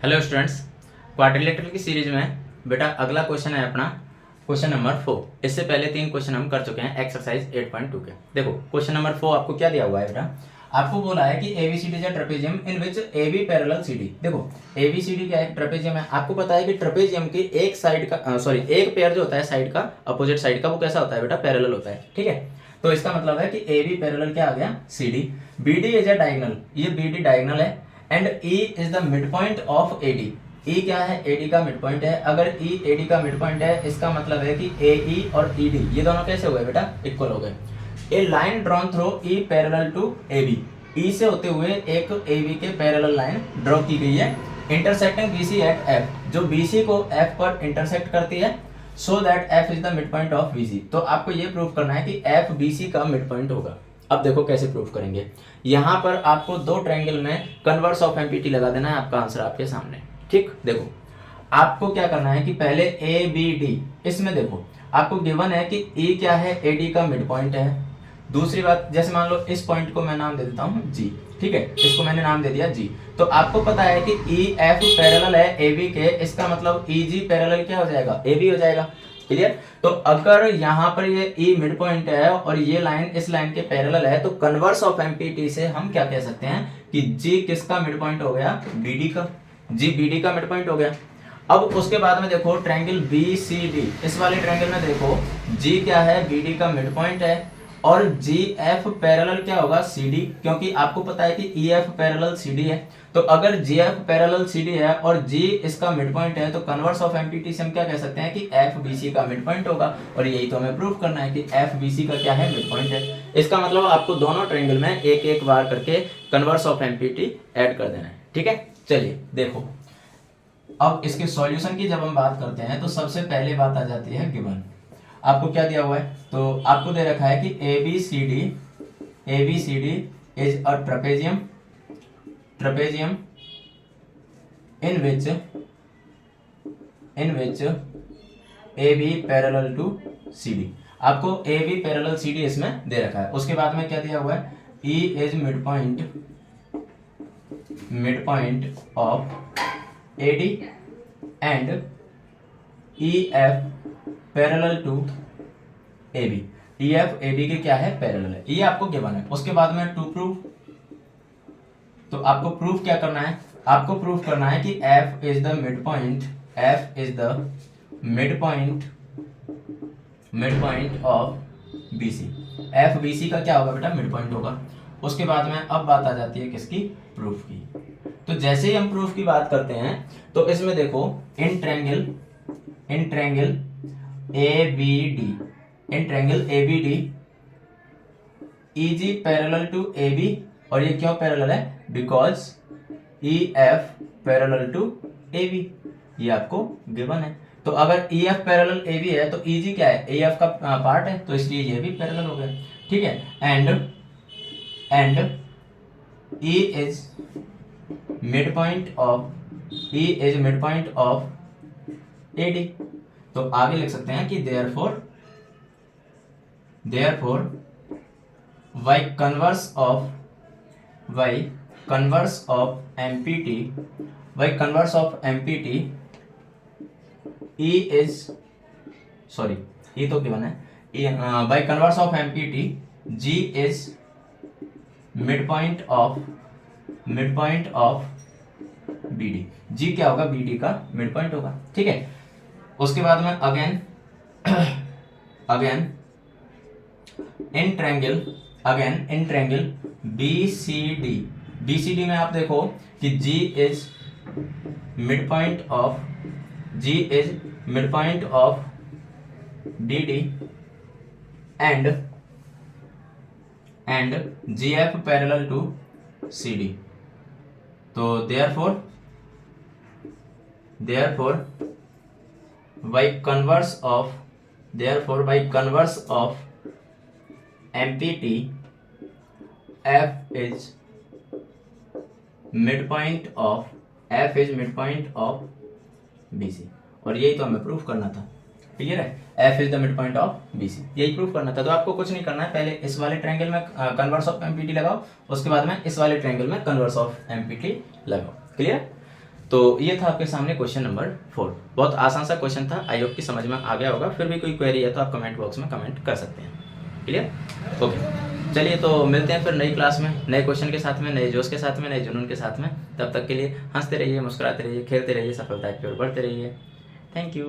Hello students, quadrilateral की series में बेटा अगला क्वेश्चन है अपना क्वेश्चन नंबर 4। इससे पहले 3 क्वेश्चन हम कर चुके हैं एक्सरसाइज 8.2 के। देखो क्वेश्चन नंबर 4 आपको क्या दिया हुआ है बेटा, आपको बोला है कि ABCD is a trapezium in which AB parallel CD. देखो एबीसीडी क्या है, ट्रेपेजियम है। आपको पता है कि ट्रेपेजियम की एक साइड का एक पेयर जो होता है साइड का, अपोजिट साइड का, वो कैसा होता है बेटा, पैरेलल होता है। ठीक है, तो इसका मतलब है कि एबी पैरेलल क्या आ गया, CD. BD is a diagonal, ये बीडी डायगोनल है and E is the mid point of AD. E क्या है, एडी का मिड पॉइंट है। अगर ई एडी का मिड पॉइंट है, इसका मतलब है कि ए ई और ई डी ये दोनों कैसे हो गए बेटा, इक्वल हो गए। A line drawn through E parallel to A B, E से होते हुए एक ए बी के पैरेलल लाइन ड्रॉ की गई है intersecting B C at F, जो बी सी को एफ पर इंटरसेक्ट करती है, so that F is the mid point of B C. तो आपको ये प्रूव करना है कि एफ बी सी का मिड पॉइंट होगा। अब देखो कैसे प्रूफ करेंगे। यहां पर आपको दो ट्रायंगल में कन्वर्स ऑफ एमपीटी लगा देना है, आपका आंसर आपके सामने। ठीक, देखो आपको क्या करना है कि पहले ए बी डी, इसमें देखो आपको गिवन है कि ई क्या है, ए डी का मिड पॉइंट है। दूसरी बात, जैसे मान लो इस पॉइंट को मैं नाम दे देता हूँ जी, ठीक है, इसको मैंने नाम दे दिया जी। तो आपको पता है कि ई एफ पैरेलल है ए बी के, इसका मतलब ई जी पैरेलल क्या हो जाएगा, ए बी हो जाएगा। क्लियर। तो अगर यहाँ पर ये ई मिड पॉइंट है और ये लाइन इस लाइन के पैरेलल है, तो कन्वर्स ऑफ एमपीटी से हम क्या कह सकते हैं कि जी किसका मिड पॉइंट हो गया, बीडी का। जी बीडी का मिड पॉइंट हो गया। अब उसके बाद में देखो ट्रायंगल बी सी डी, इस वाले ट्रायंगल में देखो जी क्या है, बीडी का मिड पॉइंट है और जी एफ पैरेलल क्या होगा, सी डी, क्योंकि आपको पता है कि E F parallel C D है। तो अगर G F parallel C D है और जी इसका मिड पॉइंट है, तो कन्वर्स ऑफ एमपीटी से हम क्या कह सकते हैं कि एफ बी सी का मिड पॉइंट होगा। और यही तो हमें प्रूफ करना है कि एफ बी सी का क्या है, मिड पॉइंट है। इसका मतलब आपको दोनों ट्रायंगल में एक एक बार करके कन्वर्स ऑफ एमपीटी ऐड कर देना है। ठीक है, चलिए देखो अब इसके सॉल्यूशन की जब हम बात करते हैं तो सबसे पहले बात आ जाती है गिवन। आपको क्या दिया हुआ है, तो आपको दे रखा है कि A B C D is a trapezium in which A B parallel to C D. आपको A B parallel C D इसमें दे रखा है। उसके बाद में क्या दिया हुआ है, E is mid point of A D and E F parallel to A B. E F A B के क्या है, पैरेलल है, ये आपको गिवन है। उसके बाद में टू प्रूफ, तो आपको प्रूफ क्या करना है, आपको प्रूफ करना है कि F is the mid point, F is the mid point of B C. F B C का क्या होगा बेटा, मिड पॉइंट होगा। उसके बाद में अब बात आ जाती है किसकी, प्रूफ की। तो जैसे ही हम प्रूफ की बात करते हैं तो इसमें देखो in triangle A B D E G parallel to A B, और ये क्यों पैरेलल है, because E F parallel to A B, ये आपको गिवन है। तो अगर E F parallel A B है तो ई जी क्या है, ए एफ का पार्ट है, तो इसलिए ये भी पैरेलल हो गया। ठीक है, and E is mid point of A D. तो आगे लिख सकते हैं कि therefore by converse of MPT E is, sorry E तो गिवन है, by converse of MPT G is mid point of BD. G क्या होगा, बीडी का मिड पॉइंट होगा। ठीक है, उसके बाद में again in triangle B C D में आप देखो कि G is mid point of D D and G F parallel to C D. तो therefore by converse of MPT F is midpoint of BC, और यही तो हमें प्रूफ करना था। क्लियर है, F is the mid point of BC, यही proof करना था। तो आपको कुछ नहीं करना है, पहले इस वाले ट्रायंगल में कन्वर्स ऑफ MPT लगाओ, उसके बाद में इस वाले ट्रायंगल में कन्वर्स ऑफ MPT लगाओ। क्लियर। तो ये था आपके सामने क्वेश्चन नंबर 4। बहुत आसान सा क्वेश्चन था, आई होप कि समझ में आ गया होगा। फिर भी कोई क्वेरी है तो आप कमेंट बॉक्स में कमेंट कर सकते हैं। क्लियर? ओके, चलिए तो मिलते हैं फिर नई क्लास में, नए क्वेश्चन के साथ में, नए जोश के साथ में, नए जुनून के साथ में। तब तक के लिए हंसते रहिए, मुस्कुराते रहिए, खेलते रहिए, सफलता की ओर बढ़ते रहिए। Thank you.